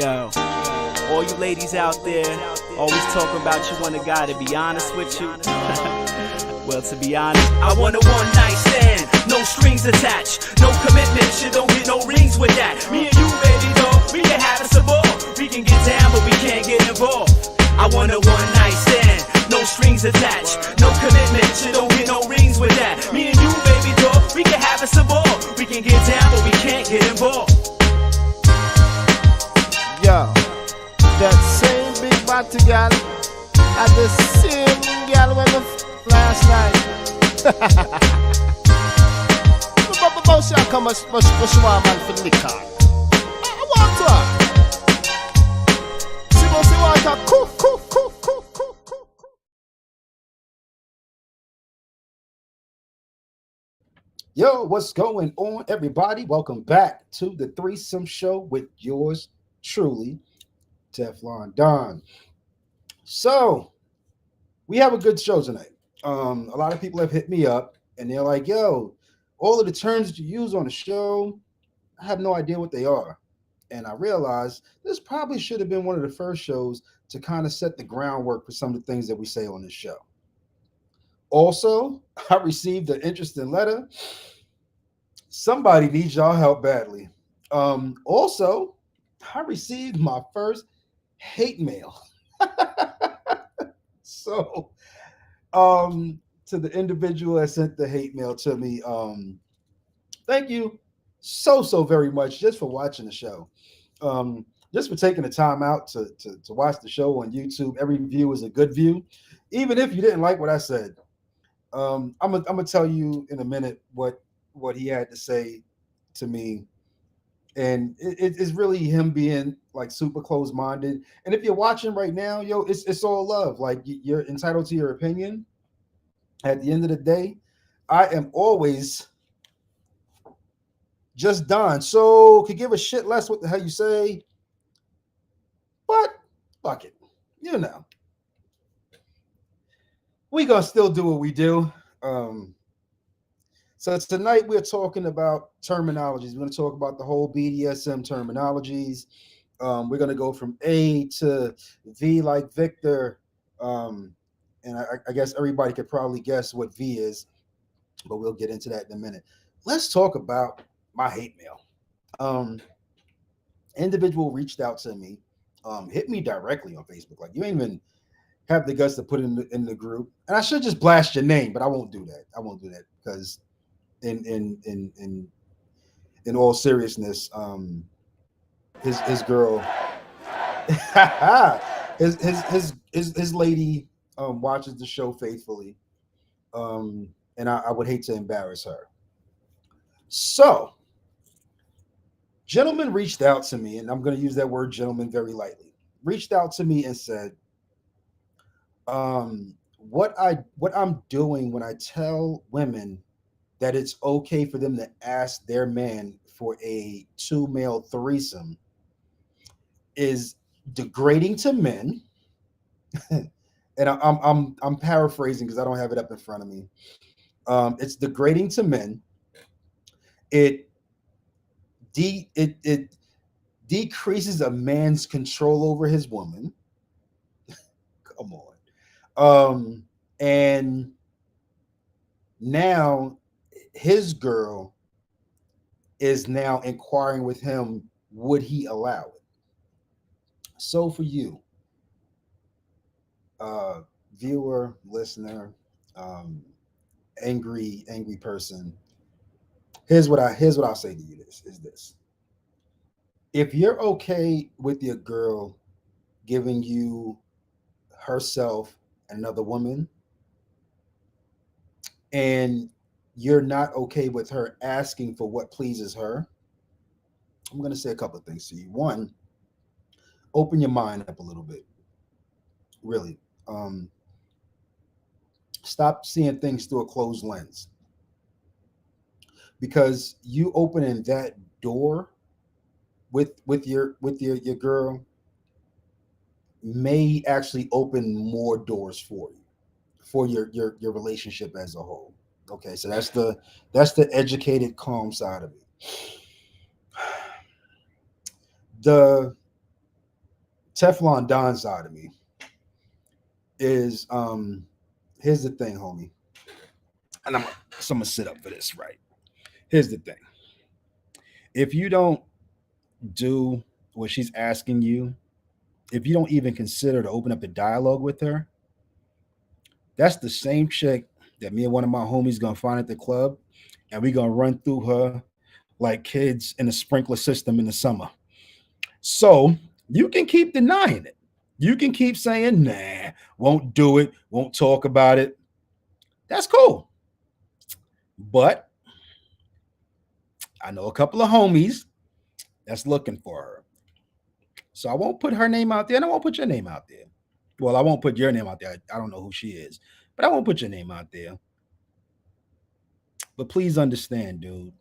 Yo, all you ladies out there, always talking about you want a guy to be honest with you. Well, to be honest, I want a one-night stand, no strings attached, no commitment, you don't get no rings with that. Me and you, baby doll, we can have us a ball. We can get down, but we can't get involved. I want a one-night stand, no strings attached, no commitment, you don't get no rings with that. Me and you, baby doll, we can have us a ball. We can get down, but we can't get involved. Yo, that same big body gal and the same gal when we last night. But she come and she want man for liquor. I want her. She want her cook. Yo, what's going on, everybody? Welcome back to the Threesome Show with yours truly, Teflon Don. So, we have a good show tonight. A lot of people have hit me up, and they're like, yo, all of the terms that you use on the show, I have no idea what they are. And I realized this probably should have been one of the first shows to kind of set the groundwork for some of the things that we say on this show. Also, I received an interesting letter. Somebody needs y'all help badly. Also, I received my first hate mail. So, to the individual that sent the hate mail to me, thank you so very much just for watching the show. Just for taking the time out to watch the show on YouTube. Every view is a good view, even if you didn't like what I said. I'm gonna tell you in a minute what he had to say to me, and it's really him being like super close-minded. And if you're watching right now, yo, it's all love. Like, you're entitled to your opinion. At the end of the day, I am always just Don, so could give a shit less what the hell you say, but fuck it, you know. We gonna still do what we do. So tonight we're talking about terminologies. We're gonna talk about the whole BDSM terminologies. We're gonna go from A to V like Victor. And I guess everybody could probably guess what V is, but we'll get into that in a minute. Let's talk about my hate mail. Individual reached out to me, hit me directly on Facebook. Like, you ain't even have the guts to put in the group, and I should just blast your name, but I won't do that. I won't do that because in all seriousness, his girl, his lady watches the show faithfully, and I would hate to embarrass her. So, gentleman reached out to me, and I'm going to use that word gentleman very lightly. Reached out to me and said, what I'm doing when I tell women that it's okay for them to ask their man for a 2-male threesome is degrading to men. And I'm paraphrasing because I don't have it up in front of me. It's degrading to men. It decreases a man's control over his woman. Come on. And now his girl is now inquiring with him, would he allow it? So for you, viewer, listener, angry person, here's what I'll say to you. This. If you're okay with your girl giving you herself another woman, and you're not okay with her asking for what pleases her, I'm going to say a couple of things to you. One, open your mind up a little bit. Really. Stop seeing things through a closed lens. Because you opening that door with your girl may actually open more doors for you, for your relationship as a whole. Okay, so that's the educated, calm side of it. The Teflon Don side of me is here's the thing, homie. And I'm gonna sit up for this, right? Here's the thing. If you don't do what she's asking you, if you don't even consider to open up the dialogue with her, that's the same chick that me and one of my homies gonna find at the club, and we gonna run through her like kids in a sprinkler system in the summer. So you can keep denying it. You can keep saying, nah, won't do it, won't talk about it. That's cool. But I know a couple of homies that's looking for her. So I won't put her name out there and I won't put your name out there. Well, I won't put your name out there. I don't know who she is, but I won't put your name out there. But please understand, dude,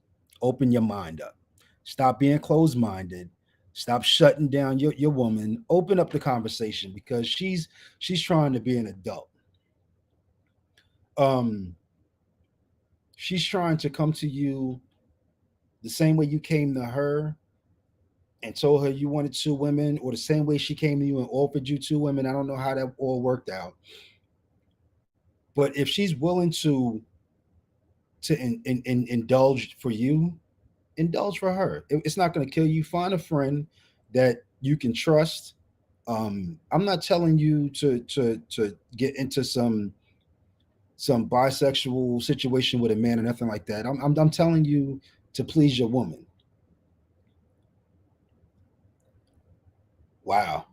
open your mind up. Stop being closed minded. Stop shutting down your woman. Open up the conversation because she's trying to be an adult. Um, she's trying to come to you the same way you came to her and told her you wanted two women, or the same way she came to you and offered you two women. I don't know how that all worked out. But if she's willing to indulge for you, indulge for her. It's not going to kill you. Find a friend that you can trust. I'm not telling you to get into some bisexual situation with a man or nothing like that. I'm telling you to please your woman. Wow,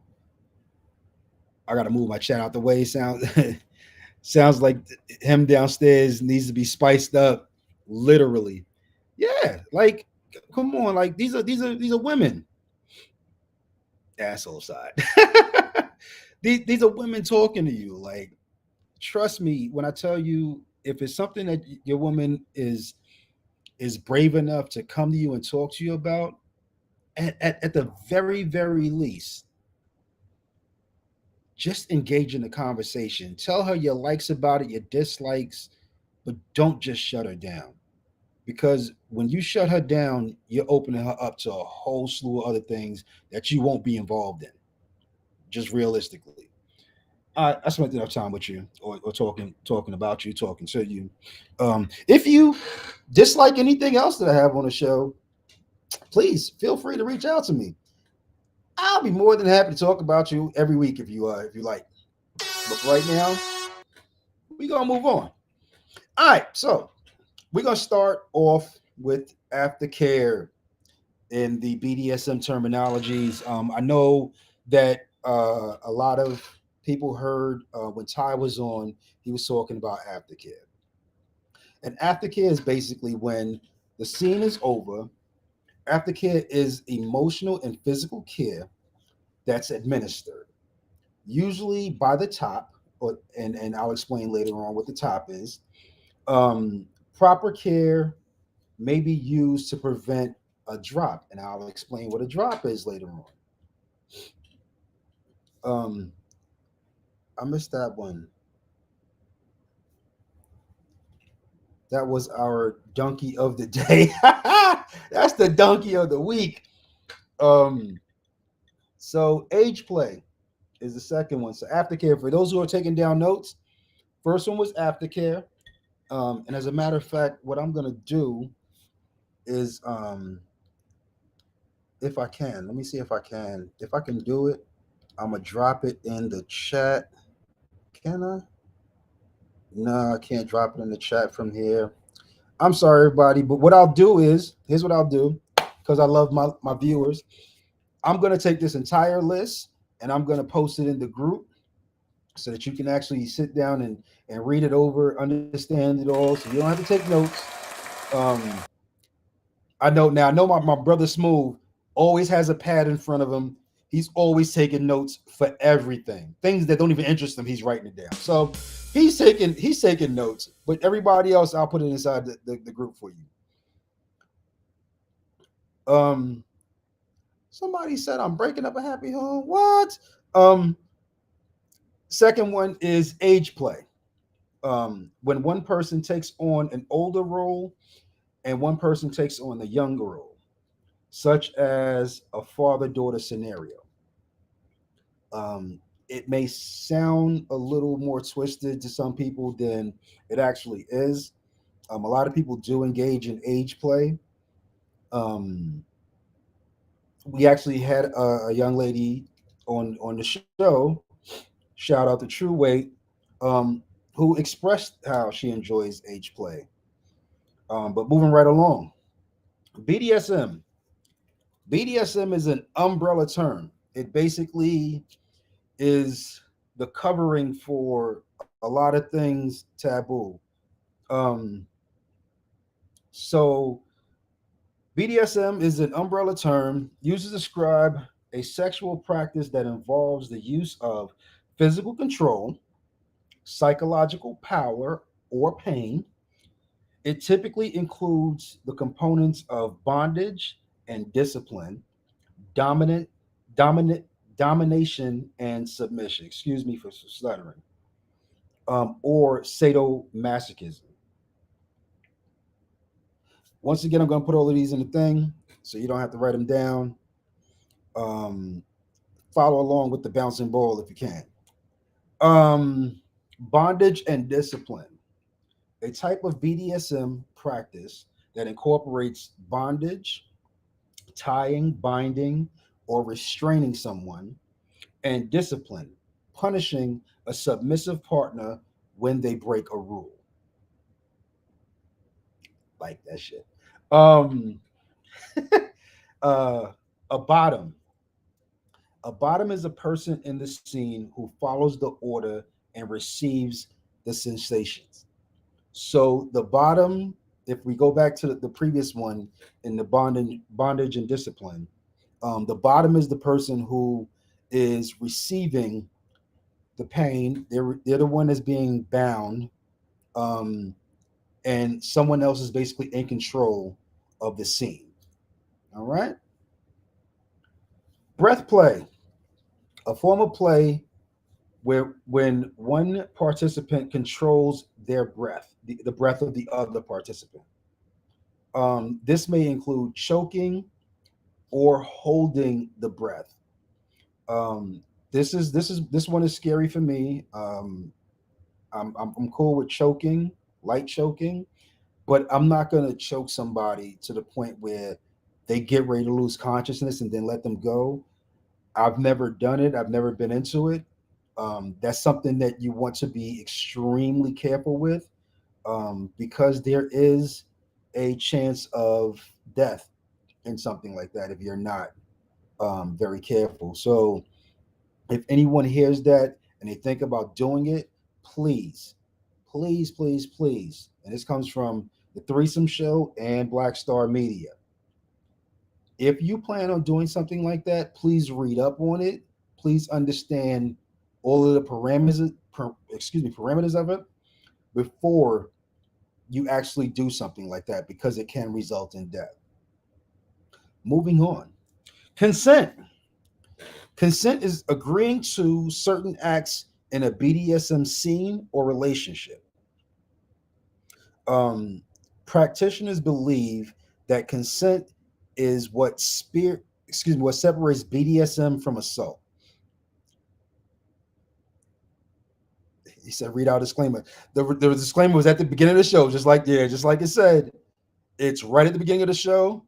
I got to move my chat out the way. Sounds like him downstairs needs to be spiced up, literally. Yeah, like come on, like these are women. Asshole side. These are women talking to you. Like, trust me when I tell you, if it's something that your woman is brave enough to come to you and talk to you about, at the very least, just engage in the conversation. Tell her your likes about it, your dislikes, but don't just shut her down. Because when you shut her down, you're opening her up to a whole slew of other things that you won't be involved in, just realistically. I spent enough time with you, or talking about you, talking to you. If you dislike anything else that I have on the show, please feel free to reach out to me. I'll be more than happy to talk about you every week if you like. But right now, we're gonna move on. All right, so we're gonna start off with aftercare in the BDSM terminologies. I know that a lot of people heard when Ty was on, he was talking about aftercare. And aftercare is basically when the scene is over. Aftercare is emotional and physical care that's administered, usually by the top, and I'll explain later on what the top is. Um, Proper care may be used to prevent a drop, and I'll explain what a drop is later on. I missed that one. That was our donkey of the day. That's the donkey of the week. Um, so age play is the second one. So aftercare, for those who are taking down notes, first one was aftercare. And as a matter of fact, what I'm gonna do is, if I can, let me see if I can. If I can do it, I'm gonna drop it in the chat. Can I? No, I can't drop it in the chat from here. I'm sorry, everybody, but what I'll do is, here's what I'll do, because I love my viewers. I'm gonna take this entire list and I'm gonna post it in the group so that you can actually sit down and read it over, understand it all, so you don't have to take notes. Um, I know now. I know my brother Smooth always has a pad in front of him. He's always taking notes for everything. Things that don't even interest him, he's writing it down. So he's taking notes. But everybody else, I'll put it inside the group for you. Somebody said I'm breaking up a happy home. What? Um, Second one is age play. When one person takes on an older role and one person takes on the younger role, such as a father daughter scenario. Um, it may sound a little more twisted to some people than it actually is. A lot of people do engage in age play. Um, we actually had a young lady on the show. Shout out to True Weight, um, who expressed how she enjoys age play. But moving right along, BDSM. BDSM is an umbrella term. It basically is the covering for a lot of things taboo. Um, so BDSM is an umbrella term used to describe a sexual practice that involves the use of physical control, psychological power, or pain. It typically includes the components of bondage and discipline, dominant, dominant, domination, and submission. Excuse me for stuttering. Or sadomasochism. Once again, I'm going to put all of these in the thing so you don't have to write them down. Um, Follow along with the bouncing ball if you can. Bondage and discipline, a type of BDSM practice that incorporates bondage, tying, binding, or restraining someone, and discipline, punishing a submissive partner when they break a rule. Like that shit. Um, uh, a bottom. A bottom is a person in the scene who follows the order and receives the sensations. So the bottom, if we go back to the previous one in the bondage and discipline, the bottom is the person who is receiving the pain. They're the one that's being bound, um, and someone else is basically in control of the scene. All right. Breath play, a form of play where when one participant controls their breath, the breath of the other participant. This may include choking or holding the breath. Um, this one is scary for me. I'm cool with choking, light choking, but I'm not gonna choke somebody to the point where they get ready to lose consciousness and then let them go. I've never done it. I've never been into it. That's something that you want to be extremely careful with, because there is a chance of death in something like that if you're not very careful. So if anyone hears that and they think about doing it, please, please, please, please, and this comes from the Threesome Show and Black Star Media. If you plan on doing something like that, please read up on it. Please understand all of the parameters of it before you actually do something like that because it can result in death. Moving on. Consent. Consent is agreeing to certain acts in a BDSM scene or relationship. Um, Practitioners believe that consent is what separates BDSM from assault. He said, "Read out disclaimer." The disclaimer was at the beginning of the show, just like it said. It's right at the beginning of the show.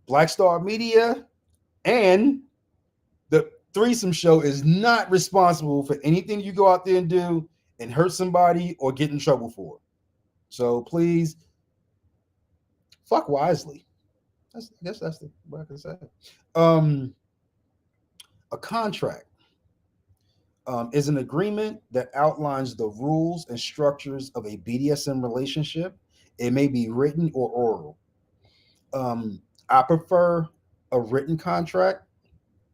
Black Star Media and the Threesome Show is not responsible for anything you go out there and do and hurt somebody or get in trouble for. So please, fuck wisely. I guess that's what I can say. Um, a contract is an agreement that outlines the rules and structures of a BDSM relationship. It may be written or oral. I prefer a written contract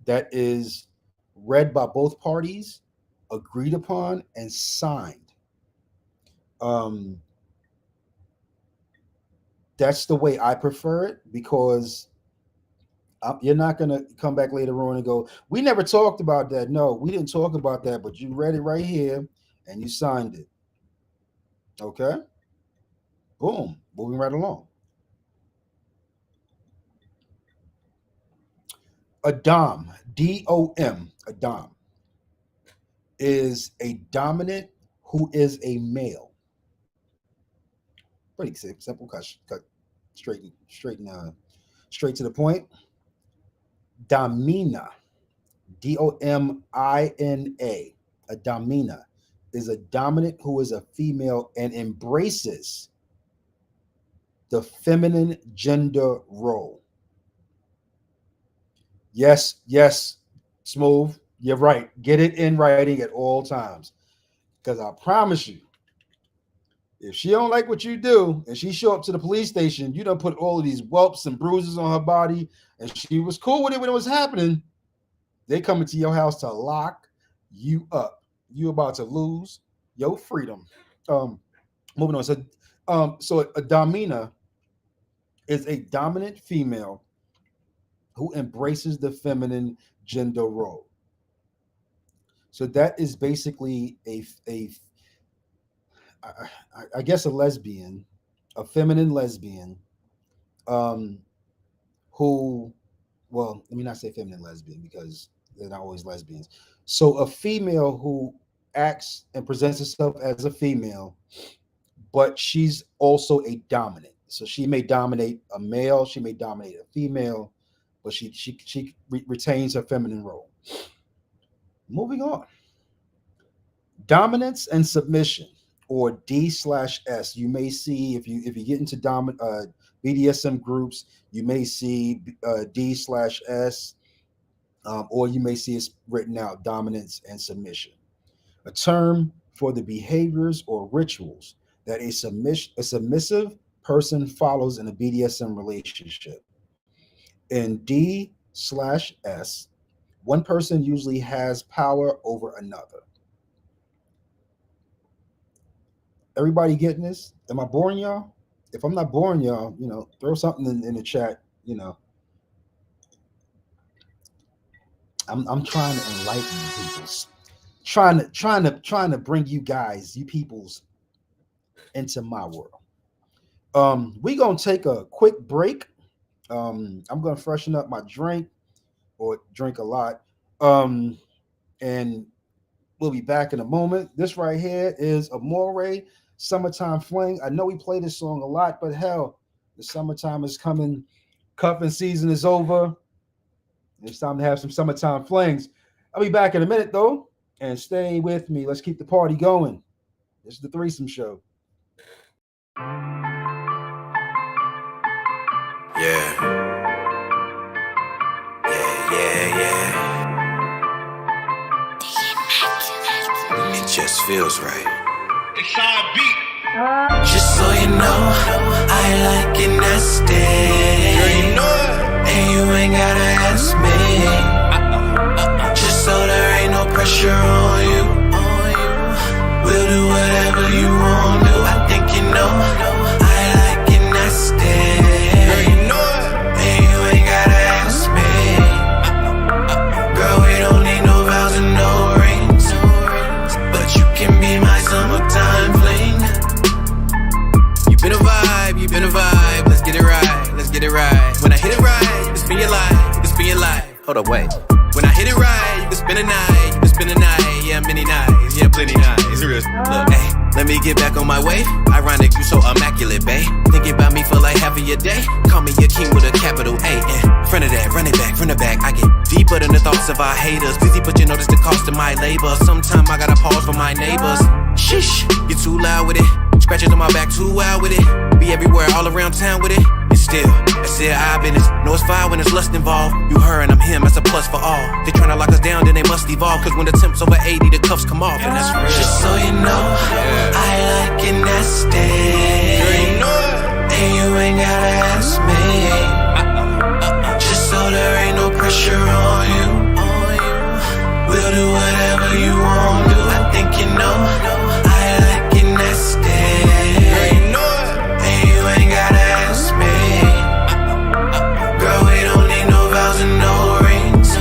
that is read by both parties, agreed upon, and signed. Um, that's the way I prefer it because you're not going to come back later on and go, "We never talked about that." No, we didn't talk about that, but you read it right here and you signed it. Okay? Boom. Moving right along. A dom, D-O-M, a dom, is a dominant who is a male. Pretty simple, cut straight to the point. Domina, D-O-M-I-N-A, a domina is a dominant who is a female and embraces the feminine gender role. Yes, Smooth, you're right. Get it in writing at all times. Because I promise you, if she don't like what you do and she show up to the police station, you done put all of these whelps and bruises on her body, and she was cool with it when it was happening, they coming to your house to lock you up. You about to lose your freedom. Moving on. So a domina is a dominant female who embraces the feminine gender role. So that is basically I guess a lesbian, a feminine lesbian, who, well, let me not say feminine lesbian because they're not always lesbians. So a female who acts and presents herself as a female, but she's also a dominant. So she may dominate a male, she may dominate a female, but she retains her feminine role. Moving on. Dominance and submission, or D/S. You may see if you get into BDSM groups, you may see D/S, or you may see it's written out, dominance and submission, a term for the behaviors or rituals that a submissive person follows in a BDSM relationship. In D/S, one person usually has power over another. Everybody getting this? Am I boring y'all? If I'm not boring y'all, throw something in the chat. I'm trying to enlighten you peoples, trying to bring you guys, you peoples, into my world. We gonna take a quick break. I'm gonna freshen up my drink, or drink a lot, and we'll be back in a moment. This right here is Amore, Summertime Fling. I know we play this song a lot, but hell, the summertime is coming. Cuffing season is over. It's time to have some summertime flings. I'll be back in a minute though, and stay with me. Let's keep the party going. This is the Threesome Show. Yeah. It just feels right. It's our beat. Just so you know, I like it nasty. Girl, you know it. And you ain't gotta ask me. Just so there ain't no pressure on you. We'll do whatever you want to. I think you know, I like it nasty. Girl, you know it. And you ain't gotta ask me. Girl, we don't need no vows and no rings, but you can be my summertime fling. You been a vibe, let's get it right, When I hit it right, you can spin your life, Hold up, wait. When I hit it right, you can spend a night, yeah, many nights, yeah, plenty nights. Look, hey, let me get back on my way. Ironic, you so immaculate, babe. Thinking about me for like half of your day. Call me your king with a capital A. And front of that, run it back. I get deeper than the thoughts of our haters. Busy, but you notice the cost of my labor. Sometimes I gotta pause for my neighbors. Sheesh, you too loud with it. Scratches on my back, too wild with it. Be everywhere, all around town with it. And still, that's it, I've been it. Know it's fire when there's lust involved. You her and I'm him, that's a plus for all. They tryna lock us down, then they must evolve. Cause when the temp's over 80, the cuffs come off. And that's real. Just so you know, I like it nasty. Girl, you know it. And you ain't gotta ask me. Just so there ain't no pressure on you. We'll do whatever you want to. I think you know, I like it nasty. Girl, you know it. And you ain't gotta ask me. Girl, we don't need no vows and no rings,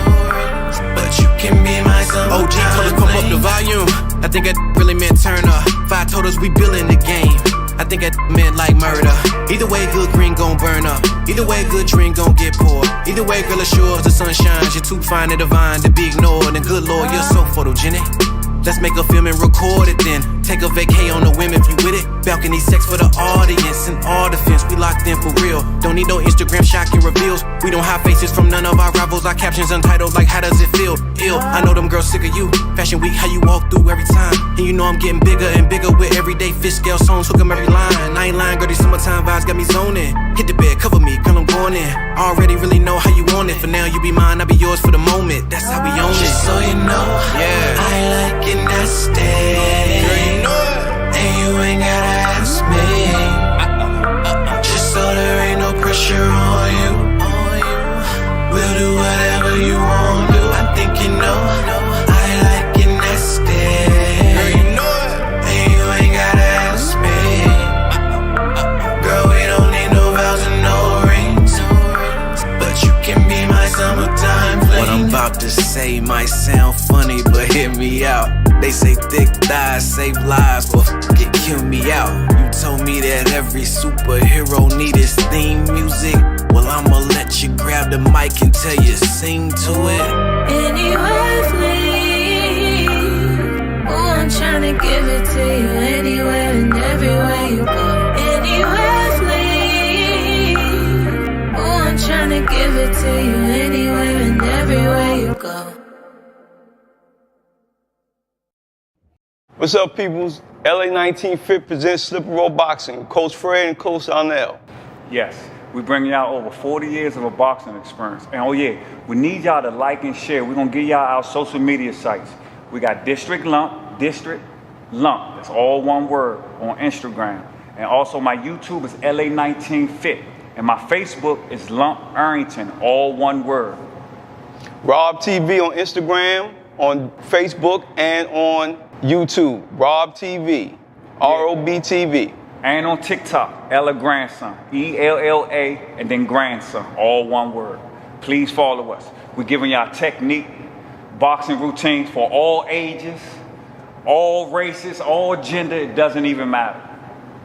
but you can be my summertime. OG told us pump up the volume. I think I really meant turn up. 5 told us we building the game. I think think that meant like murder. Either way, good green gon' burn up. Either way, good drink gon' get poured. Either way, girl, assures the sun shines. You're too fine and divine to be ignored. And good Lord, you're so photogenic. Let's make a film and record it then. Take a vacay on the whim if you with it. Balcony sex for the audience and all defense. We locked in for real. Don't need no Instagram shocking reveals. We don't hide faces from none of our rivals. Our captions untitled like how does it feel? Ill. I know them girls sick of you. Fashion week, how you walk through every time. And you know I'm getting bigger and bigger with everyday fish scale songs. Hook 'em every line. I ain't lying, girl, these summertime vibes got me zoning. Hit the bed, cover me, girl, I'm going in. I already really know how you want it. For now, you be mine, I'll be yours for the moment. That's how we own it. Just so you know, Yeah. I like it nasty. Girl, you know it. And you ain't gotta ask me. Just so there ain't no pressure on you. We'll do whatever you want to. I think you know, I like it nasty. Girl, you know it. And you ain't gotta ask me. Girl, we don't need no vows and no rings. But you can be my summertime fling. What I'm about to say might sound funny, but hear me out. They say thick thighs save lives, but it kill me out. You told me that every superhero need his theme music. Well, I'ma let you grab the mic and tell you sing to it. Anywhere, please. Oh, I'm tryna give it to you anywhere and everywhere you go. Anywhere, please. Oh, I'm tryna give it to you anywhere and everywhere you go. What's up, peoples? LA 19 Fit presents Slippery Roll Boxing. Coach Fred and Coach Arnell. Yes, we bring y'all over 40 years of a boxing experience. And oh yeah, we need y'all to like and share. We're gonna give y'all our social media sites. We got District Lump, that's all one word, on Instagram. And also my YouTube is LA 19 Fit. And my Facebook is Lump Arrington, all one word. Rob TV on Instagram, on Facebook, and on YouTube. Rob TV, ROB TV. And on TikTok, Ella Grandson, ELLA, and then Grandson, all one word. Please follow us. We're giving y'all technique, boxing routines for all ages, all races, all gender, it doesn't even matter.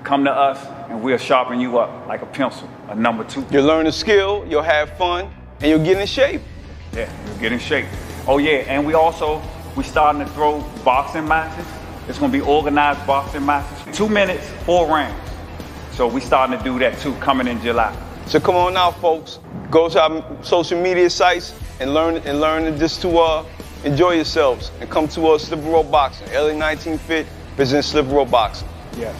Come to us and we'll sharpen you up like a pencil, a number 2. You'll learn a skill, you'll have fun, and you'll get in shape. Yeah, you'll get in shape. Oh yeah, and we starting to throw boxing matches. It's gonna be organized boxing matches. 2 minutes, 4 rounds. So we starting to do that too, coming in July. So come on out, folks. Go to our social media sites and learn just to enjoy yourselves and come to us, Slippery Roll Boxing. LA 19 Fit presents Slippery Roll Boxing. Yeah.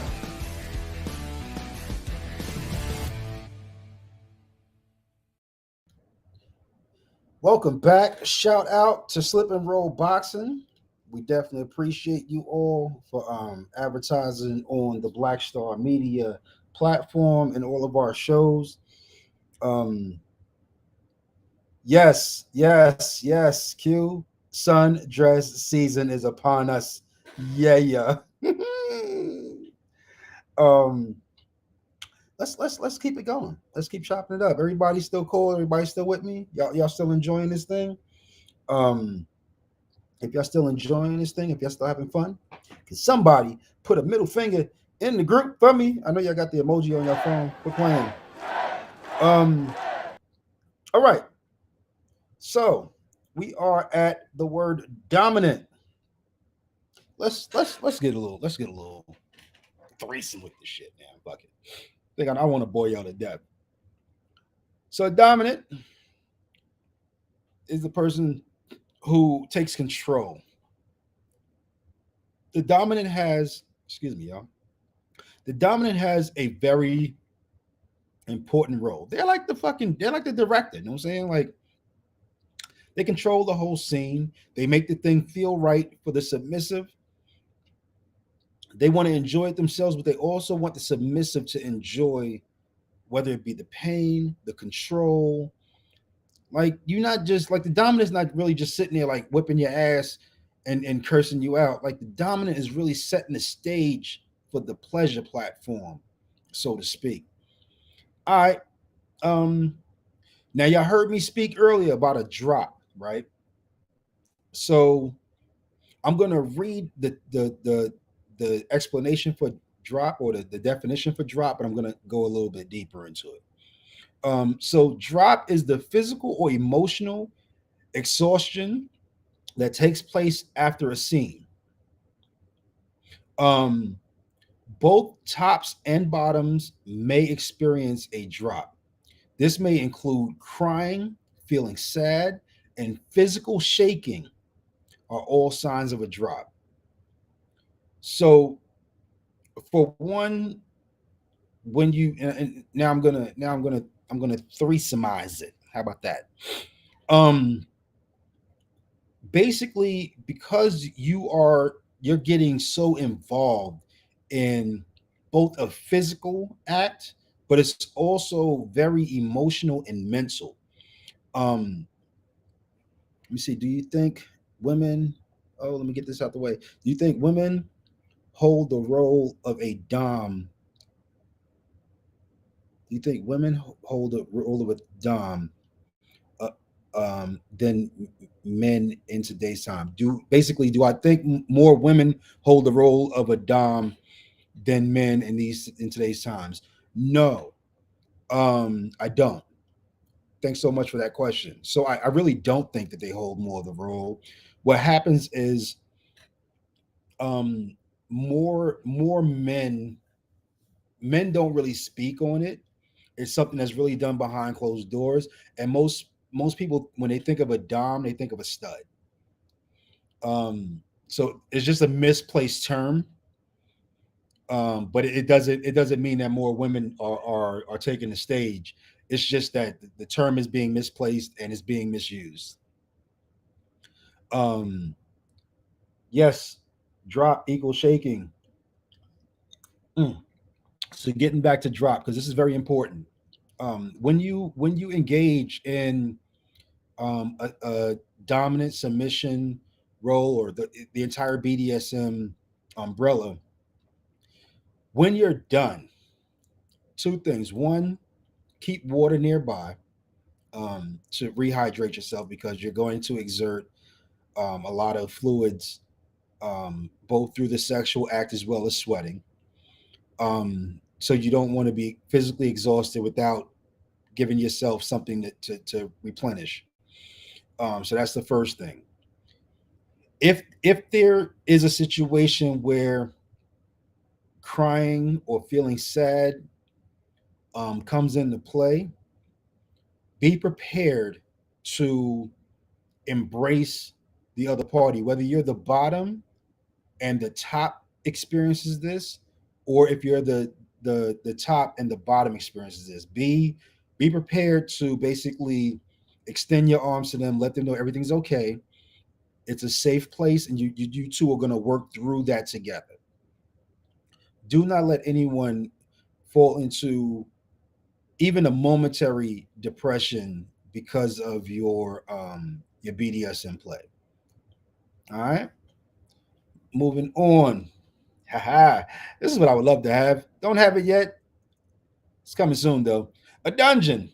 Welcome back. Shout out to Slip and Roll Boxing. We definitely appreciate you all for advertising on the Black Star Media platform and all of our shows. Yes, Q. Sundress season is upon us. Yeah. Let's keep it going. Let's keep chopping it up. Everybody's still cool. Everybody's still with me. Y'all still enjoying this thing? If y'all still enjoying this thing, if y'all still having fun, can somebody put a middle finger in the group for me? I know y'all got the emoji on your phone. We're playing. All right. So we are at the word dominant. Let's get a little threesome with this shit, man. Fuck it. I want to bore y'all to death. So dominant is the person who takes control. The dominant has, the dominant has a very important role. They're like the director, you know what I'm saying? Like, they control the whole scene. They make the thing feel right for the submissive. They want to enjoy it themselves, but they also want the submissive to enjoy, whether it be the pain, the control. Like, you're not just like the dominant's not really just sitting there like whipping your ass and cursing you out. Like, the dominant is really setting the stage for the pleasure platform, so to speak. All right. Now y'all heard me speak earlier about a drop, right? So I'm gonna read the explanation for drop, or the definition for drop, but I'm going to go a little bit deeper into it. So drop is the physical or emotional exhaustion that takes place after a scene. Um, Both tops and bottoms may experience a drop. This may include crying, feeling sad, and physical shaking are all signs of a drop. So for one, when you and now I'm gonna threesomize it. How about that? Um Basically, because you're getting so involved in both a physical act, but it's also very emotional and mental. Let me see, do you think women, oh, let me get this out the way, do you think women hold the role of a dom, do you think women hold the role of a dom than men in today's time? Do I think more women hold the role of a dom than men in today's times? No, I don't. Thanks so much for that question. So I really don't think that they hold more of the role. What happens is um, more men don't really speak on it. It's something that's really done behind closed doors, and most people, when they think of a dom, they think of a stud. So it's just a misplaced term. But it doesn't mean that more women are taking the stage. It's just that the term is being misplaced and is being misused. Um, yes, drop equals shaking. Mm. So getting back to drop, because this is very important. When you engage in a dominant submission role, or the entire BDSM umbrella, when you're done, two things. One, keep water nearby to rehydrate yourself, because you're going to exert a lot of fluids, both through the sexual act as well as sweating. So you don't want to be physically exhausted without giving yourself something to replenish. So that's the first thing. If there is a situation where crying or feeling sad comes into play, be prepared to embrace the other party, whether you're the bottom and the top experiences this, or if you're the top and the bottom experiences this. Be prepared to basically extend your arms to them, let them know everything's okay. It's a safe place, and you two are going to work through that together. Do not let anyone fall into even a momentary depression because of your BDSM play. All right, moving on. Haha, this is what I would love to have. Don't have it yet. It's coming soon though. A dungeon.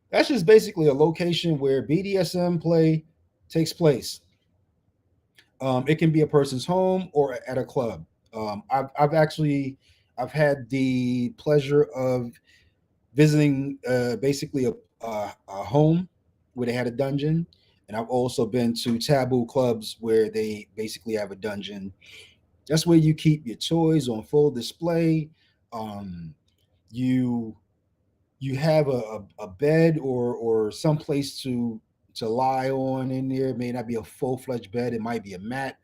That's just basically a location where BDSM play takes place. It can be a person's home or at a club. I've had the pleasure of visiting basically a home where they had a dungeon, and I've also been to taboo clubs where they basically have a dungeon. That's where you keep your toys on full display. Um, you you have a bed or some place to lie on in there. It may not be a full fledged bed. It might be a mat,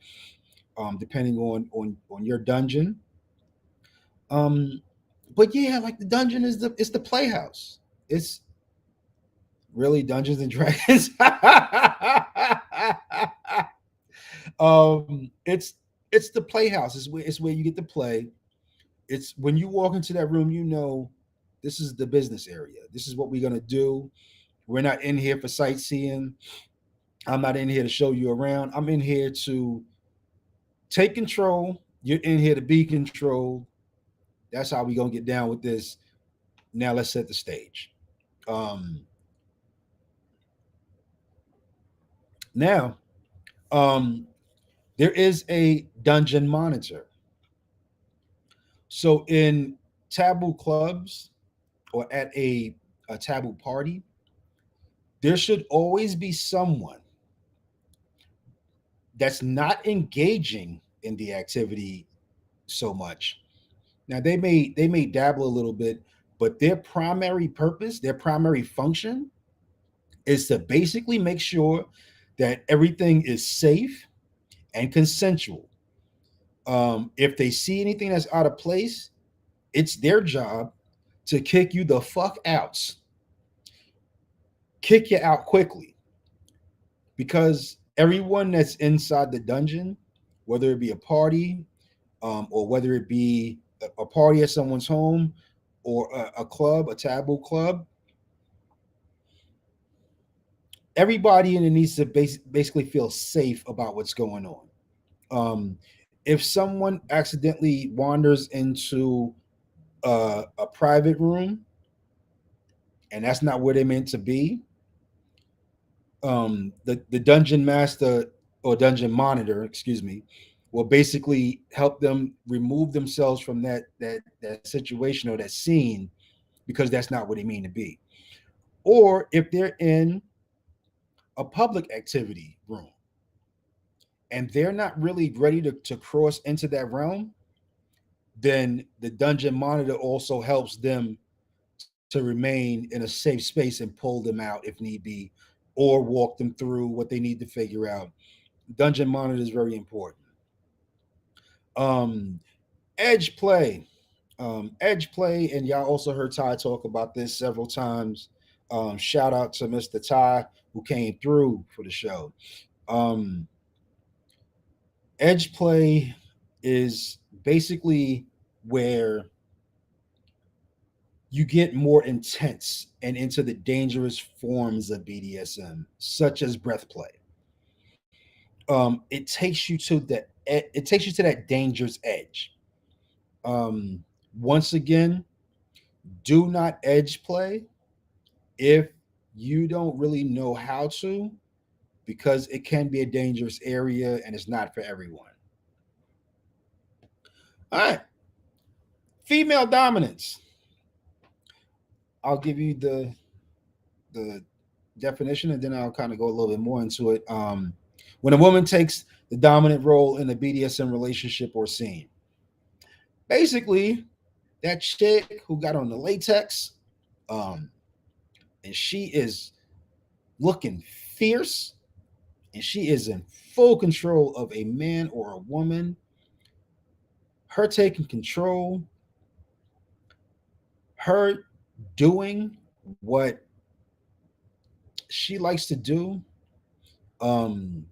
depending on your dungeon. Um, but yeah, like the dungeon is the playhouse. It's really Dungeons and Dragons. It's the playhouse. It's where you get to play. It's when you walk into that room, this is the business area. This is what we're gonna do. We're not in here for sightseeing. I'm not in here to show you around. I'm in here to take control. You're in here to be controlled. That's how we gonna get down with this. Now let's set the stage. Um, Now, um, there is a dungeon monitor. So in taboo clubs or at a taboo party, there should always be someone that's not engaging in the activity so much. Now they may dabble a little bit, but their primary purpose, their primary function is to basically make sure that everything is safe and consensual. If they see anything that's out of place, it's their job to kick you the fuck out, kick you out quickly, because everyone that's inside the dungeon, whether it be a party, or whether it be a party at someone's home or a club, a taboo club, everybody in it needs to basically feel safe about what's going on. If someone accidentally wanders into a private room and that's not where they're meant to be, the dungeon master or dungeon monitor, excuse me, will basically help them remove themselves from that situation or that scene, because that's not what they mean to be. Or if they're in a public activity room and they're not really ready to cross into that realm, then the dungeon monitor also helps them to remain in a safe space and pull them out if need be, or walk them through what they need to figure out. Dungeon monitor is very important. Um, edge play. Edge play, and y'all also heard Ty talk about this several times. Shout out to Mr. Ty who came through for the show. Um, edge play is basically where you get more intense and into the dangerous forms of BDSM, such as breath play. It takes you to that dangerous edge. Um, Once again, do not edge play if you don't really know how to, because it can be a dangerous area and it's not for everyone. All right, female dominance. I'll give you the definition, and then I'll kind of go a little bit more into it. When a woman takes the dominant role in a BDSM relationship or scene, basically that chick who got on the latex, um, and she is looking fierce, and she is in full control of a man or a woman. Her taking control, her doing what she likes to do, um,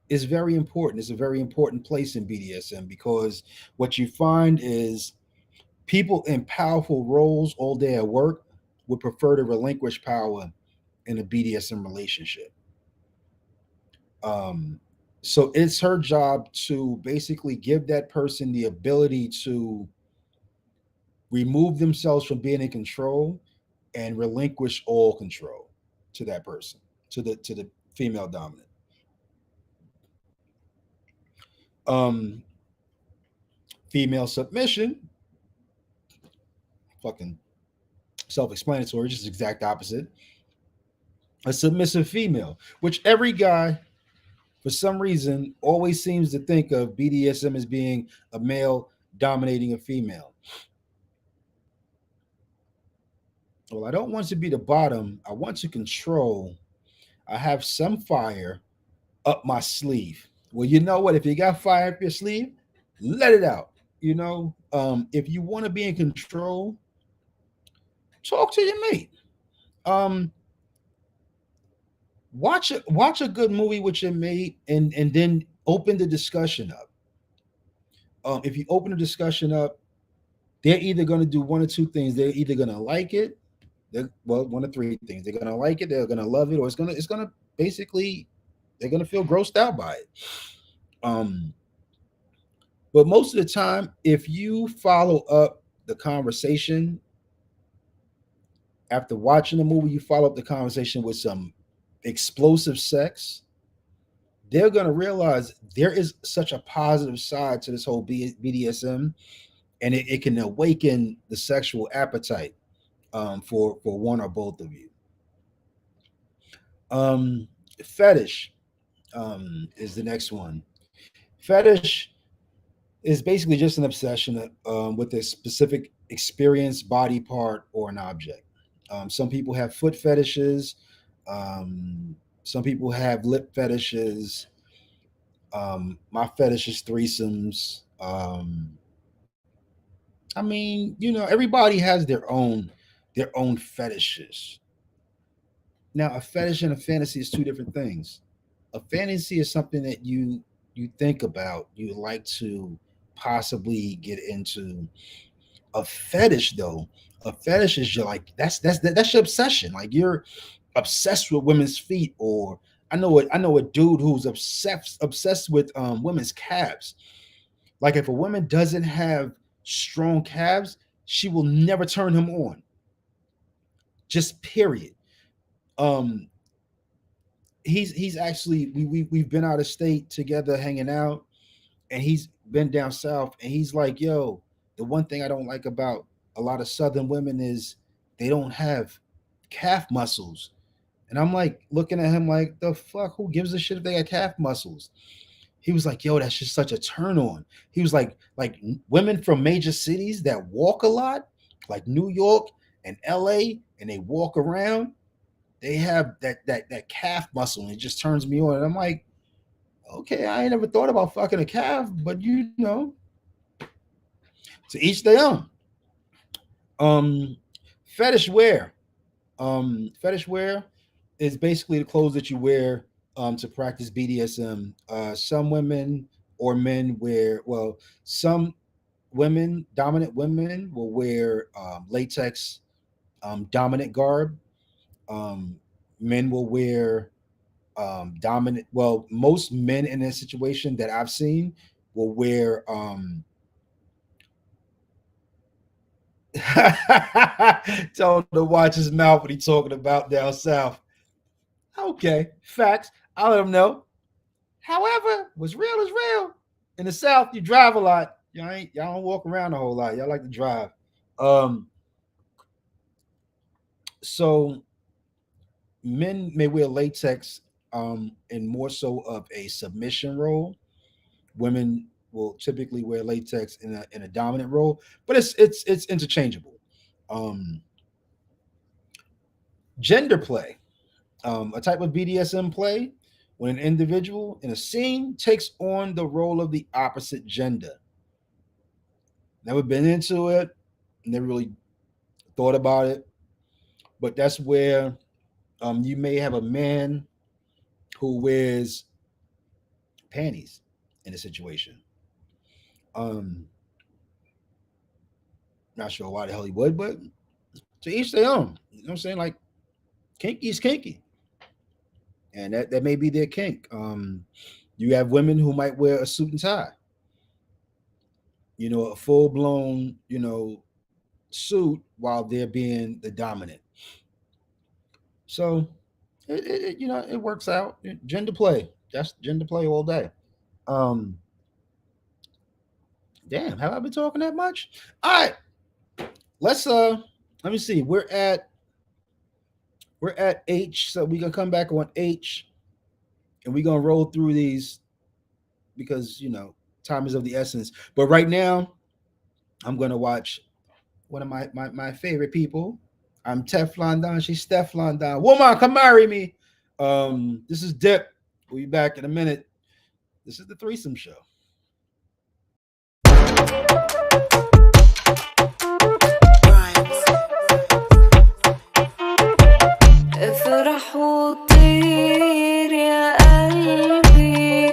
is very important. It's a very important place in BDSM, because what you find is people in powerful roles all day at work would prefer to relinquish power in a BDSM relationship. Um, so it's her job to basically give that person the ability to remove themselves from being in control and relinquish all control to that person, to the female dominant. Um, Female submission, fucking self-explanatory, just exact opposite. A submissive female, which every guy, for some reason, always seems to think of BDSM as being a male dominating a female. Well, I don't want to be the bottom. I want to control. I have some fire up my sleeve. Well, you know what? If you got fire up your sleeve, let it out. If you want to be in control, talk to your mate. Um, watch a good movie with your mate, and then open the discussion up. If you open the discussion up, they're either going to do one or two things. They're either going to like it. Well, one of three things. They're going to like it. They're going to love it, or it's gonna basically, they're going to feel grossed out by it. But most of the time, if you follow up the conversation after watching the movie, you follow up the conversation with some explosive sex, they're going to realize there is such a positive side to this whole BDSM, and it can awaken the sexual appetite for one or both of you. Fetish is the next one. Fetish is basically just an obsession with a specific experience, body part, or an object. Some people have foot fetishes. Some people have lip fetishes. My fetish is threesomes. I mean, everybody has their own fetishes. Now, a fetish and a fantasy is two different things. A fantasy is something that you think about, you like to possibly get into. A fetish, though, a fetish is that's your obsession. Like, you're obsessed with women's feet, or I know a dude who's obsessed with women's calves. Like, if a woman doesn't have strong calves, she will never turn him on. Just period. He's actually we've been out of state together hanging out, and he's been down south, and he's like, yo, the one thing I don't like about a lot of southern women is they don't have calf muscles. And I'm like looking at him like, the fuck, who gives a shit if they got calf muscles? He was like, yo, that's just such a turn on. He was like women from major cities that walk a lot, like New York and LA, and they walk around, they have that calf muscle, and it just turns me on. And I'm like, okay, I ain't never thought about fucking a calf, but to each their own. Fetish wear. Fetish wear is basically the clothes that you wear to practice BDSM. Some women or men wear, some women, dominant women, will wear latex dominant garb. Men will wear dominant. Well, most men in this situation that I've seen will wear. Tell him to watch his mouth when he's talking about down south. Okay, facts. I'll let him know. However, what's real is real. In the South, you drive a lot. Y'all don't walk around a whole lot. Y'all like to drive. So men may wear latex in more so of a submission role. Women will typically wear latex in a dominant role, but it's interchangeable. Gender play, a type of BDSM play when an individual in a scene takes on the role of the opposite gender. Never been into it, never really thought about it, but that's where you may have a man who wears panties in a situation. Not sure why the hell he would, but to each their own. You know what I'm saying? Like, kinky is kinky, and that may be their kink. You have women who might wear a suit and tie. A full blown, suit while they're being the dominant. So, it works out. Gender play. That's gender play all day. Damn, have I been talking that much? All right. Let's let me see. We're at H, so we're gonna come back on H, and we're gonna roll through these because time is of the essence. But right now, I'm gonna watch one of my favorite people. I'm Teflon Don. She's Steflon Don. Woman, come marry me. This is Dip. We'll be back in a minute. This is the Threesome Show. افرح وطير يا قلبي.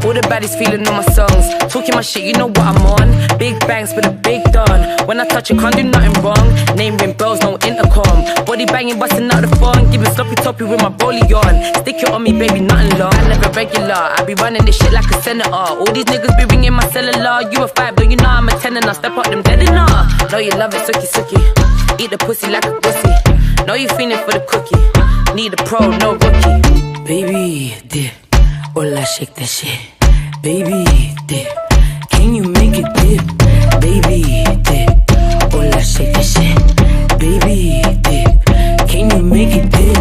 All the baddies feeling on my songs, talking my shit, you know what I'm on. Big bangs with a big don. When I touch it, can't do nothing wrong. Name ring bells, no intercom. Body banging, busting out the phone. Giving sloppy toppy with my rollie on. Stick it on me, baby, nothing long. I never regular, I be running this shit like a senator. All these niggas be ringing my cellular. You a 5, don't you know I'm a 10 and I step up them dead enough. Know you love it, sucky sucky. Eat the pussy like a pussy. Know you feeling for the cookie. Need a pro, no rookie. Baby, dip. Hola, shake that shit. Baby, dip. Can you make it dip? Baby, dip. Hola, shake that shit. Baby, dip. Can you make it dip?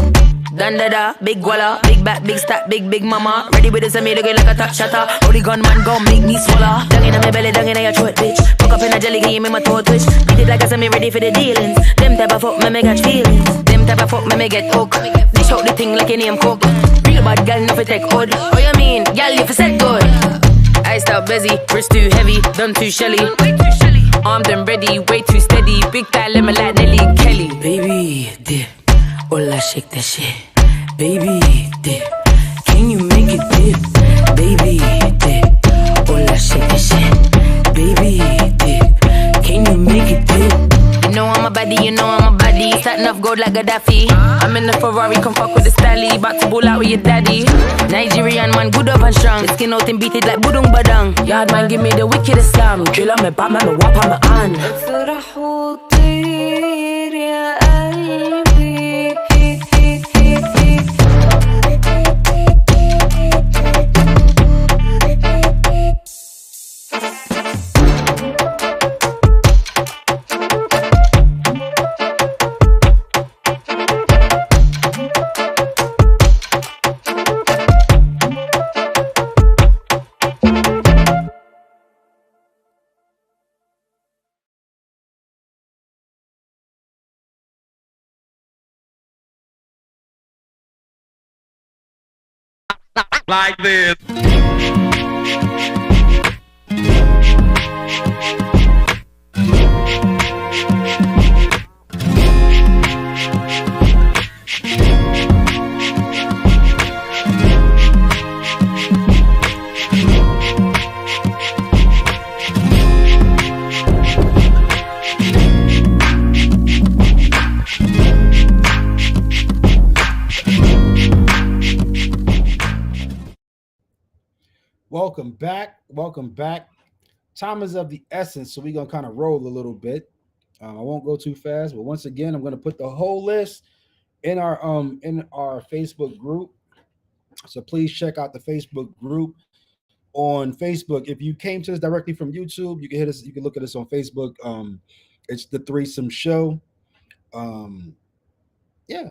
Dandada, big walla, big back, big stack, big mama. Ready with this and me looking like a top shatter. Holy gun man gon' make me swallow. Dung in my belly, dung in your throat, bitch. Fuck up in a jelly game, make my throat twitch. Beat it like I said, me ready for the dealings. Them type of fuck, me catch feelings. Them type of fuck, me get hooked. Dish out the thing like a name cook. Real bad gal, no fi take hood. Oh you mean, gal, you fi set good. Iced out busy, wrist too heavy, done too shelly. Armed and ready, way too steady. Big guy, lemon like Nelly Kelly. Baby, dip. Hola, shake that shit. Baby, dip. Can you make it dip? Baby, dip. Hola, shake that shit. Baby, dip. Can you make it dip? You know I'm a baddie, you know I'm a baddie. Starting off gold like Gaddafi. I'm in the Ferrari, come fuck with the Stally. About to bull out with your daddy. Nigerian man, good up and strong. The skin out and beat it like budung badang. Yard man, give me the wickedest slam. Drill on me, Batman, me wap on my hand. افرح وطير يا قلبي. Like this. Welcome back. Welcome back. Time is of the essence, so we're gonna kind of roll a little bit. I won't go too fast, but once again, I'm gonna put the whole list in our Facebook group. So please check out the Facebook group on Facebook. If you came to us directly from YouTube, you can hit us. You can look at us on Facebook. It's the Threesome Show. Yeah,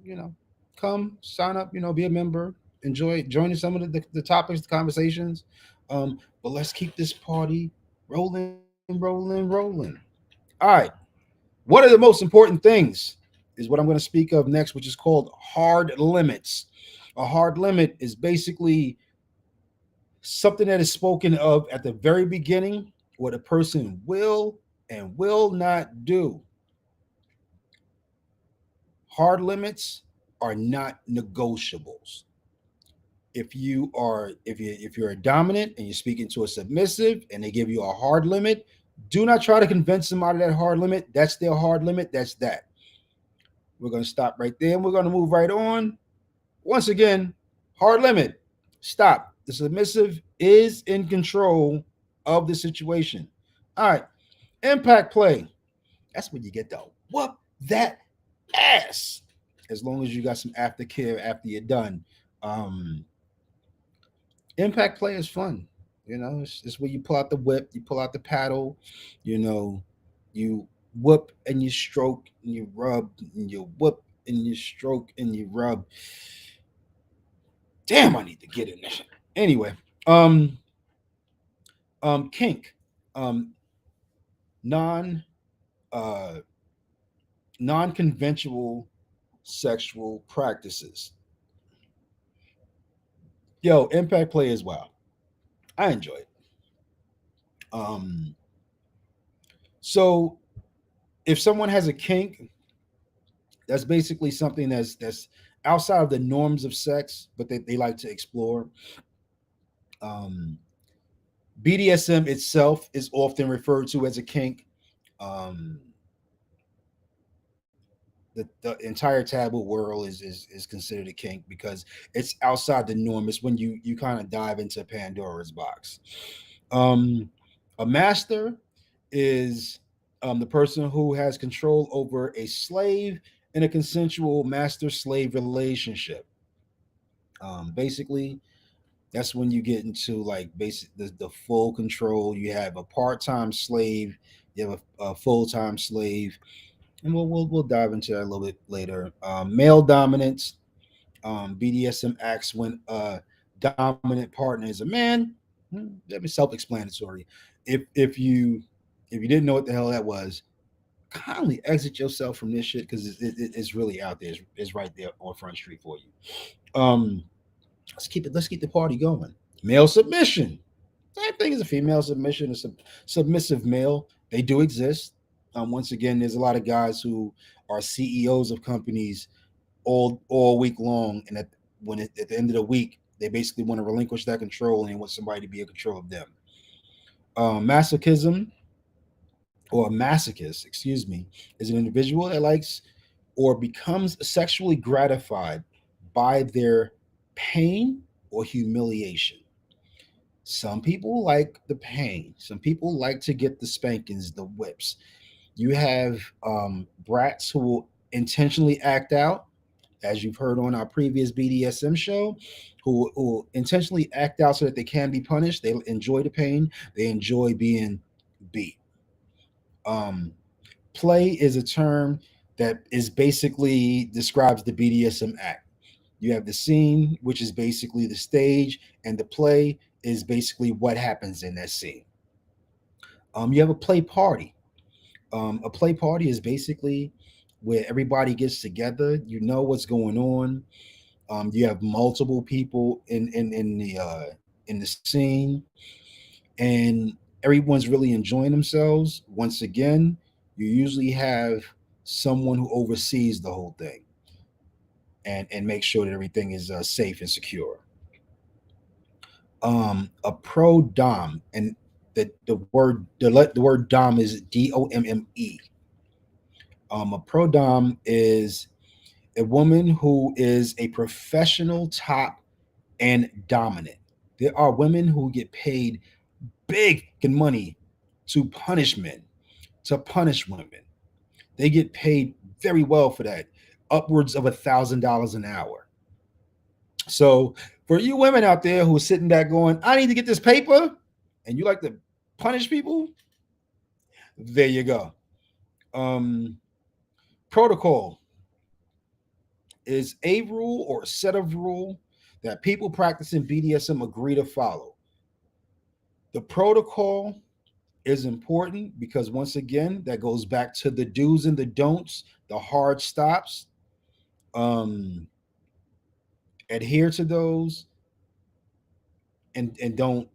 you know, come sign up. You know, be a member. Enjoy joining some of the topics, the conversations. But let's keep this party rolling. All right. One of the most important things is what I'm going to speak of next, which is called hard limits. A hard limit is basically something that is spoken of at the very beginning, what a person will and will not do. Hard limits are not negotiables. If you're a dominant and you're speaking to a submissive and they give you a hard limit, do not try to convince them out of that hard limit. That's their hard limit. That's that. We're going to stop right there and we're going to move right on. Once again, hard limit. Stop. The submissive is in control of the situation. All right. Impact play. That's when you get to whoop that ass. As long as you got some aftercare after you're done. Impact play is fun. You know, it's where you pull out the whip, you pull out the paddle, you know, you whoop and you stroke and you rub and you whoop and you stroke and you rub. Damn, I need to get in there. Anyway, kink, non non-conventional sexual practices. Yo, impact play as well. I enjoy it. So if someone has a kink, that's basically something that's outside of the norms of sex, but they like to explore. BDSM itself is often referred to as a kink. Um, the entire taboo world is considered a kink because it's outside the norm. It's when you kind of dive into Pandora's box. A master is the person who has control over a slave in a consensual master slave relationship. Basically, That's when you get into like basic the full control. You have a part-time slave, you have a full-time slave, and we'll dive into that a little bit later. Male dominance. BDSM acts when a dominant partner is a man. That be self-explanatory. If you didn't know what the hell that was, kindly exit yourself from this shit because it's really out there. It's right there on Front Street for you. Let's keep the party going. Male submission. Same thing as a female submission. A submissive male. They do exist. Once again, there's a lot of guys who are CEOs of companies all week long, and at the end of the week, they basically want to relinquish that control and they want somebody to be in control of them. Masochism or a masochist, excuse me, is an individual that likes or becomes sexually gratified by their pain or humiliation. Some people like the pain. Some people like to get the spankings, the whips. You have brats who will intentionally act out, as you've heard on our previous BDSM show, who will intentionally act out so that they can be punished. They enjoy the pain. They enjoy being beat. Um, Play is a term that is basically describes the BDSM act. You have the scene, which is basically the stage, and the play is basically what happens in that scene. You have a play party. A play party is basically where everybody gets together. You know what's going on. You have multiple people in the scene, and everyone's really enjoying themselves. Once again, you usually have someone who oversees the whole thing and make sure that everything is safe and secure. A pro dom, and the word dom is DOMME. A pro dom is a woman who is a professional top and dominant. There are women who get paid big money to punish men, to punish women. They get paid very well for that, upwards of $1,000 an hour. So for you women out there who are sitting back going, I need to get this paper, and you like to punish people, there you go. Um, Protocol is a rule or a set of rule that people practicing BDSM agree to follow. The protocol is important because once again, that goes back to the do's and the don'ts, the hard stops. Um, Adhere to those and don't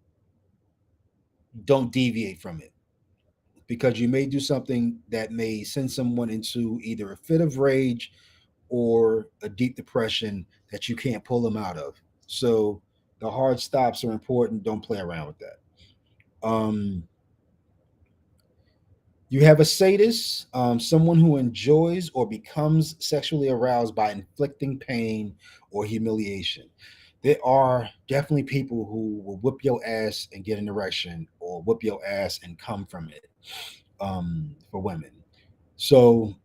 deviate from it because you may do something that may send someone into either a fit of rage or a deep depression that you can't pull them out of. So the hard stops are important. Don't play around with that. You have a sadist, someone who enjoys or becomes sexually aroused by inflicting pain or humiliation. There are definitely people who will whip your ass and get an erection or whip your ass and come from it for women. So,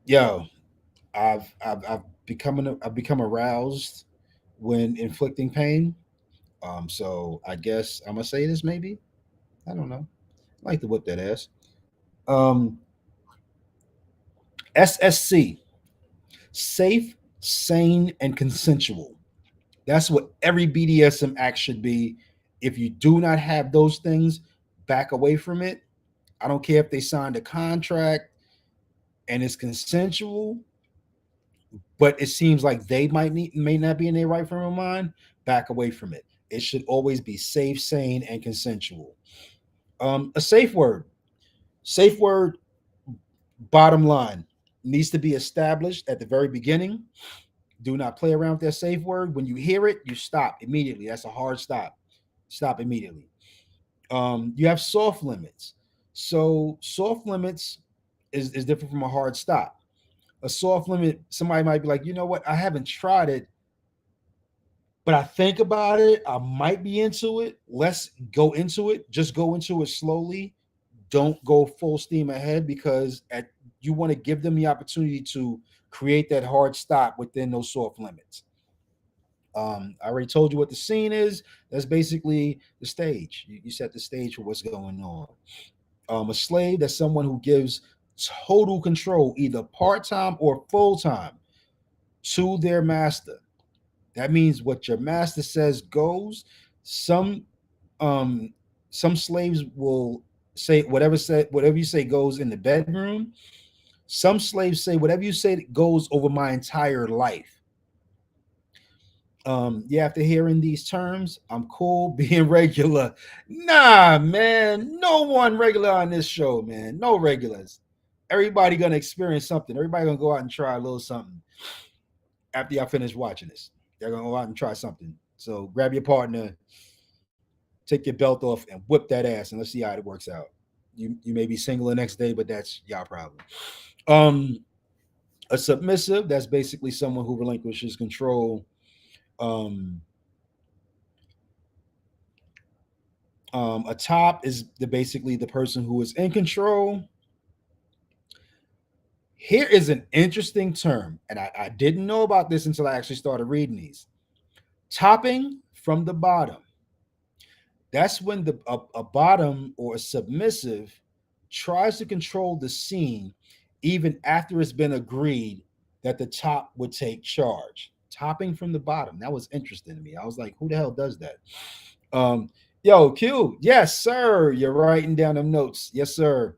yo, I've become aroused when inflicting pain. So I guess I'm gonna say this maybe. I don't know. I like to whip that ass. Um, SSC, safe, sane, and consensual. That's what every BDSM act should be. If you do not have those things, back away from it. I don't care if they signed a contract and it's consensual, but it seems like they may not be in their right frame of mind. Back away from it. It should always be safe, sane, and consensual. A safe word. Safe word, bottom line, needs to be established at the very beginning. Do not play around with that safe word. When you hear it, you stop immediately. That's a hard stop. Stop immediately. You have soft limits. So soft limits is different from a hard stop. A soft limit, somebody might be like, you know what? I haven't tried it, but I think about it. I might be into it. Let's go into it. Just go into it slowly. Don't go full steam ahead because you want to give them the opportunity to create that hard stop within those soft limits. I already told you what the scene is. That's basically the stage. You set the stage for what's going on. A slave, that's someone who gives total control, either part time or full time, to their master. That means what your master says goes. Some um some slaves will say whatever you say goes in the bedroom. Some slaves say whatever you say goes over my entire life. Yeah, after hearing these terms, I'm cool being regular. Nah, man, no one regular on this show, man. No regulars. Everybody gonna experience something. Everybody gonna go out and try a little something after y'all finish watching this. They're gonna go out and try something. So grab your partner, take your belt off, and whip that ass, and let's see how it works out. You may be single the next day, but that's y'all problem. Um, a submissive, that's basically someone who relinquishes control. Um, a top is basically the person who is in control. Here is an interesting term, and I didn't know about this until I actually started reading these. Topping from the bottom. That's when a bottom or a submissive tries to control the scene even after it's been agreed that the top would take charge. Topping from the bottom. That was interesting to me. I was like, who the hell does that? Um, Yo, Q, yes, sir. You're writing down them notes. Yes, sir.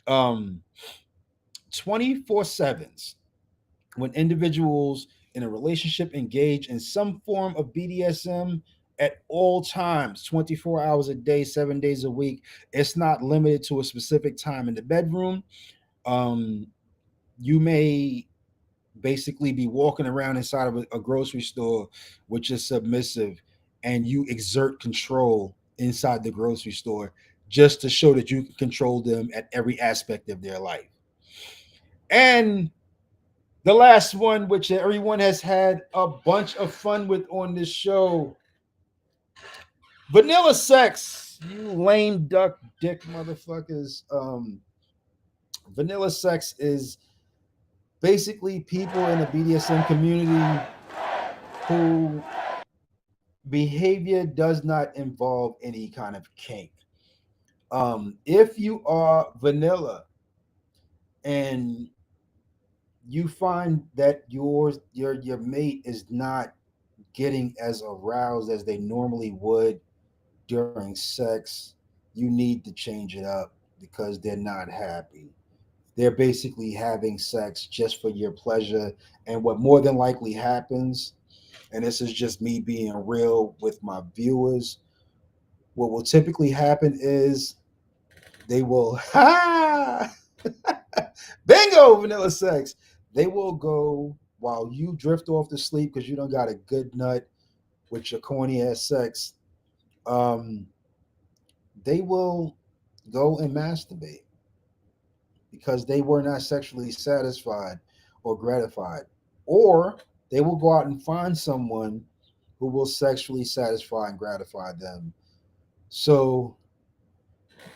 Um, 24 sevens. When individuals in a relationship engage in some form of BDSM at all times, 24 hours a day, 7 days a week. It's not limited to a specific time in the bedroom. Um, you may basically be walking around inside of a grocery store, which is submissive, and you exert control inside the grocery store just to show that you can control them at every aspect of their life. And the last one, which everyone has had a bunch of fun with on this show, vanilla sex. You lame duck dick motherfuckers. Vanilla sex is basically people in the BDSM community who behavior does not involve any kind of kink. If you are vanilla and you find that your mate is not getting as aroused as they normally would during sex, you need to change it up because they're not happy. They're basically having sex just for your pleasure. And what more than likely happens, and this is just me being real with my viewers, what will typically happen is they will, bingo, vanilla sex. They will go while you drift off to sleep because you don't got a good nut with your corny ass sex. Um, they will go and masturbate because they were not sexually satisfied or gratified. Or they will go out and find someone who will sexually satisfy and gratify them. So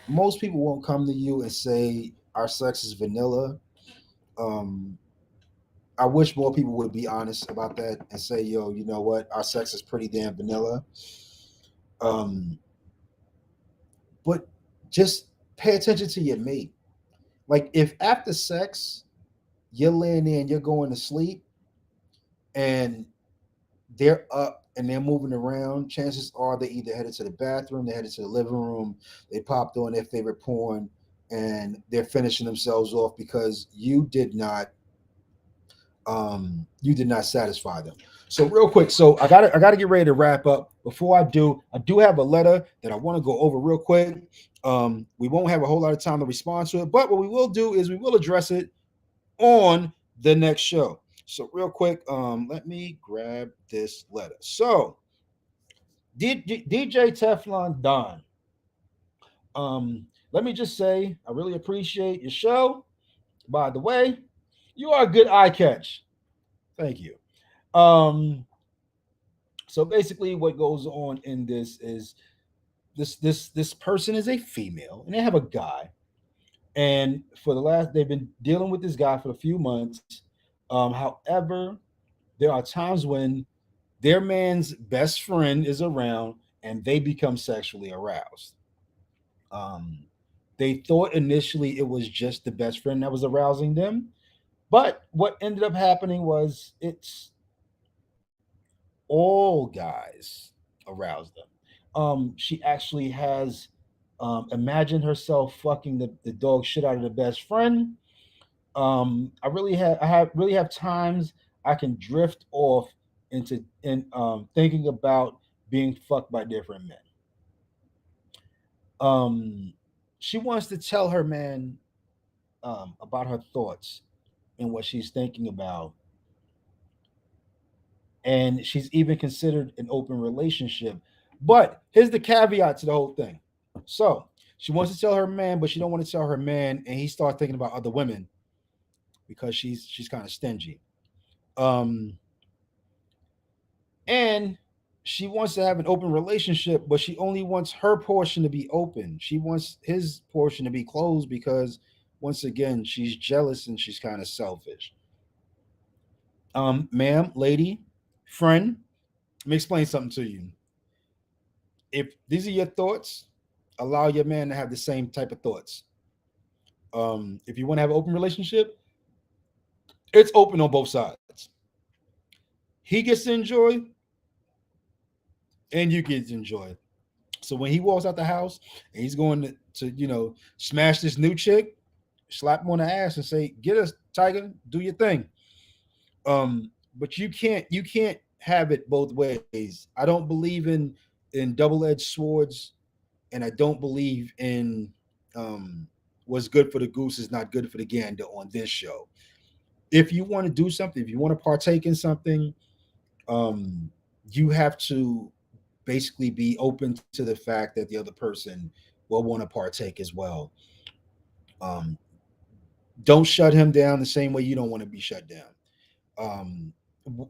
most people won't come to you and say our sex is vanilla. Um, I wish more people would be honest about that and say, yo, you know what, our sex is pretty damn vanilla. Um, but just pay attention to your mate. Like if after sex you're laying there and you're going to sleep and they're up and they're moving around, chances are they either headed to the bathroom, they headed to the living room, they popped on their favorite porn, and they're finishing themselves off because you did not satisfy them. So real quick, so I gotta get ready to wrap up. Before I do have a letter that I want to go over real quick. We won't have a whole lot of time to respond to it, but what we will do is we will address it on the next show. So real quick, let me grab this letter. So DJ Teflon Don, let me just say I really appreciate your show. By the way, you are a good eye catch. Thank you. Um, so basically, what goes on in this is this person is a female and they have a guy, and for the last they've been dealing with this guy for a few months. However, there are times when Their man's best friend is around and they become sexually aroused. Um, they thought initially it was just the best friend that was arousing them, but what ended up happening was it's all guys aroused them. She actually has imagined herself fucking the dog shit out of the best friend. I have really have times I can drift off into in thinking about being fucked by different men. Um, she wants to tell her man about her thoughts and what she's thinking about, and she's even considered an open relationship. But here's the caveat to the whole thing. So she wants to tell her man, but she don't want to tell her man, and he starts thinking about other women because she's kind of stingy. Um, and she wants to have an open relationship, but she only wants her portion to be open. She wants his portion to be closed because, once again, she's jealous and she's kind of selfish. Ma'am, lady, friend, let me explain something to you. If these are your thoughts, allow your man to have the same type of thoughts. If you want to have an open relationship, it's open on both sides. He gets to enjoy, and you get to enjoy. So when he walks out the house and he's going to smash this new chick, slap him on the ass and say, "Get us, Tiger, do your thing." But you can't have it both ways. I don't believe in double-edged swords, and I don't believe in what's good for the goose is not good for the gander on this show. If you want to do something, if you want to partake in something, um, you have to basically be open to the fact that the other person will want to partake as well. Um, don't shut him down the same way you don't want to be shut down. Um,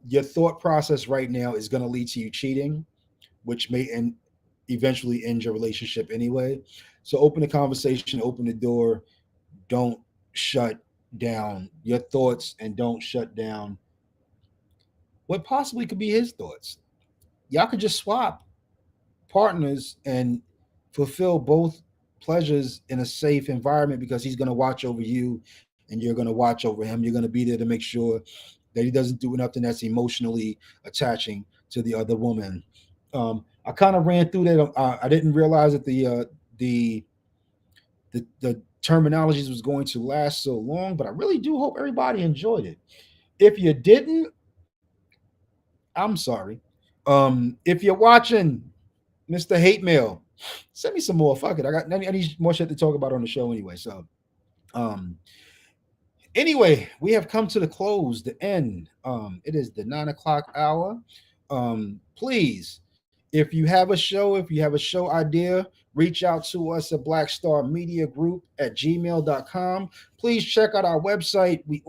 your thought process right now is going to lead to you cheating, which may eventually end your relationship anyway. So open the conversation, open the door. Don't shut down your thoughts and don't shut down what possibly could be his thoughts. Y'all could just swap partners and fulfill both pleasures in a safe environment because he's going to watch over you and you're going to watch over him. You're going to be there to make sure that he doesn't do nothing that's emotionally attaching to the other woman. I kind of ran through that. I didn't realize that the the terminologies was going to last so long, but I really do hope everybody enjoyed it. If you didn't, I'm sorry. If you're watching, Mr. Hate Mail, send me some more. Fuck it. I need more shit to talk about on the show anyway. So um anyway, we have come to the close, the end. It is the 9 o'clock hour. Please, if you have a show, if you have a show idea, reach out to us at Black Star Media Group at gmail.com. Please check out our website. We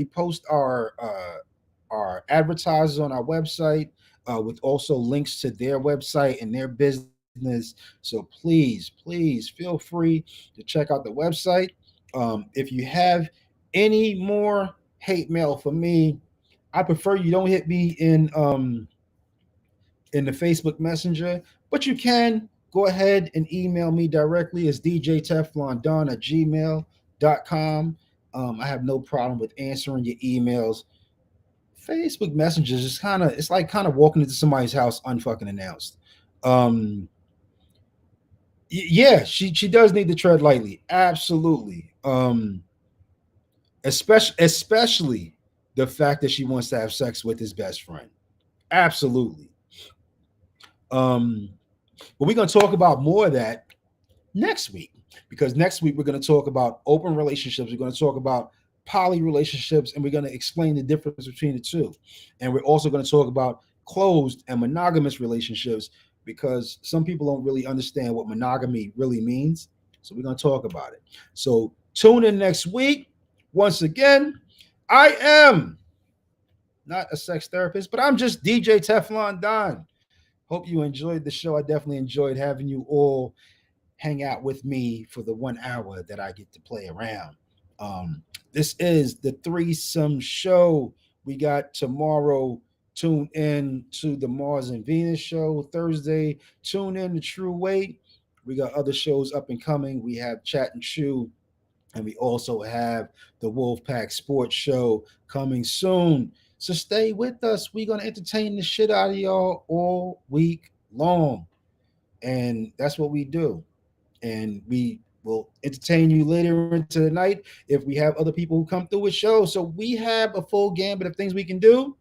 post our advertisers on our website with also links to their website and their business. So please feel free to check out the website. If you have any more hate mail for me, I prefer you don't hit me in the Facebook Messenger, but you can go ahead and email me directly as djteflondon at gmail.com. I have no problem with answering your emails. Facebook Messenger is just it's like kind of walking into somebody's house unfucking announced. Yeah, she does need to tread lightly. Absolutely. Especially the fact that she wants to have sex with his best friend. Absolutely. Um, but we're gonna talk about more of that next week because next week we're going to talk about open relationships. We're going to talk about poly relationships and we're going to explain the difference between the two. And we're also going to talk about closed and monogamous relationships because some people don't really understand what monogamy really means. So we're going to talk about it. So tune in next week. Once again, I am not a sex therapist, but I'm just DJ Teflon Don. Hope you enjoyed the show. I definitely enjoyed having you all hang out with me for the 1 hour that I get to play around. This is the threesome show. We got tomorrow Tune in to the Mars and Venus show Thursday. Tune in to True Weight. We got other shows up and coming. We have Chat and Chew, and we also have the Wolfpack Sports Show coming soon. So stay with us. We're going to entertain the shit out of y'all all week long. And that's what we do. And we will entertain you later into the night if we have other people who come through a show. So we have a full gambit of things we can do.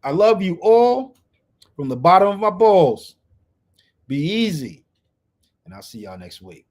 I love you all from the bottom of my balls. Be easy. And I'll see y'all next week.